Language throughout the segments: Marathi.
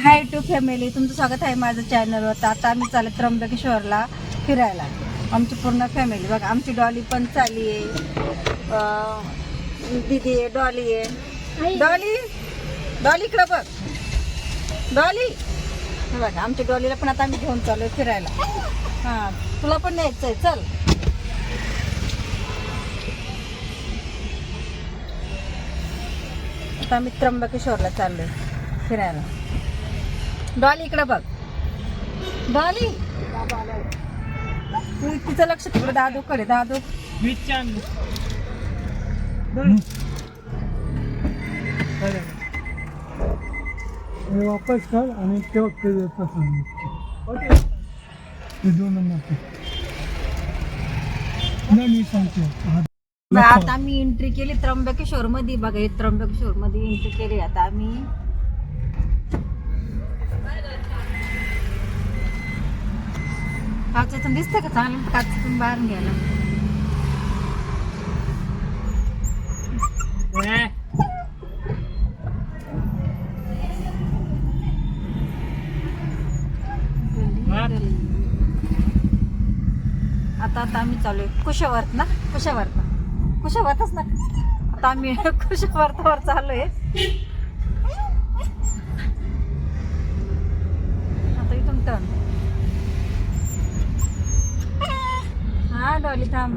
हाय टू फॅमिली, तुमचं स्वागत आहे माझं चॅनलवर. आता आम्ही चालत त्र्यंबकेश्वरला फिरायला, आमची पूर्ण फॅमिली. बघा आमची डॉली पण चालली आहे, दीदी आहे, डॉली आहे. डॉली डॉली इकडं बघ, डॉली. हे बघा आमच्या डॉलीला पण आता आम्ही घेऊन चाललोय फिरायला. हां, तुला पण न्यायचं आहे, चल. आता आम्ही त्र्यंबकेश्वरला चाललोय फिरायला. डॉली इकडे बघ, डॉली. तिचं लक्ष तिकडे दादूकडे. दादू वापस कर आणि तेव्हा मी सांगतो. आता आम्ही एंट्री केली त्र्यंबकेश्वर मध्ये. बघा हे त्र्यंबकेश्वर मध्ये एंट्री केली आता आम्ही. काचातून दिसतं का चांगलं? काचातून बाहेर घ्यायला आता आम्ही चालू आहे कुशावर्त ना, कुशावर्तच ना. आता आम्ही कुशावर्तावर चालू आहे. आता इथून टर्न. हा डॉली थांब.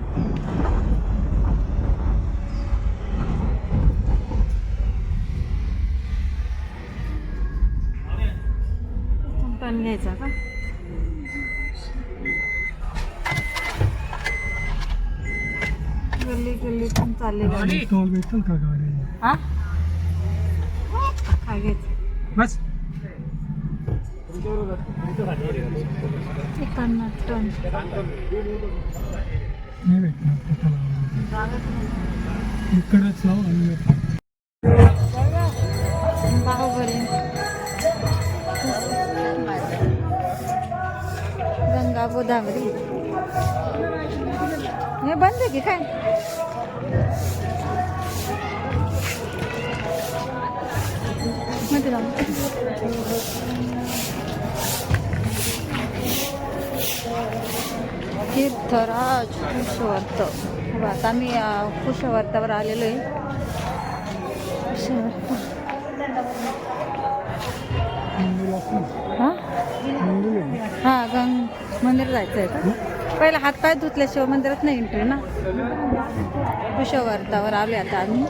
टर्न घ्यायचा का? गल्ली पण चालले गाडी. टोल भेटेल का गाडी? हा काय घ्यायचं बस इकडनं टर्न. नाही भेटणार इकडेच लाव आणि बाहुबली, गंगा गोदावरी. हे बंद आहे की काय? मध्ये जाऊ. तीर्थराज कुशवर्त. आता आम्ही कुशवर्तावर आलेलो आहे. हां गंग मंदिर जायचं आहे का? पहिला हातपाय धुतल्याशिवाय मंदिरात नाही एंट्री ना. कुशवर्तावर आले आता आम्ही.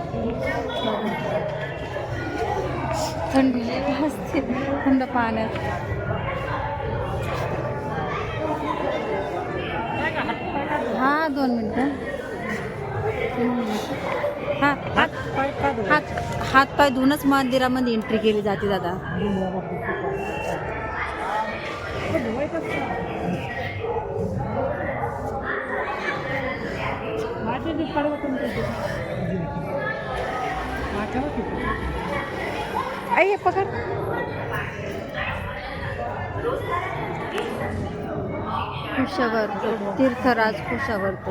थंडी असते, थंड पाण्यात. हा 2 मिनिटं. हा हात पाय धुवूनच मंदिरामध्ये एंट्री केली जाते दादा. आई पकड. कुशावर्त, तीर्थराज कुशावर्त.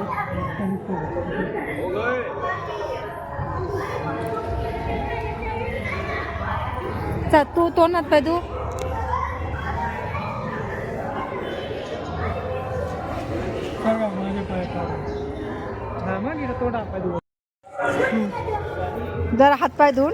चा तू तोंडात पाय धू. जरा हात पाय धुवून.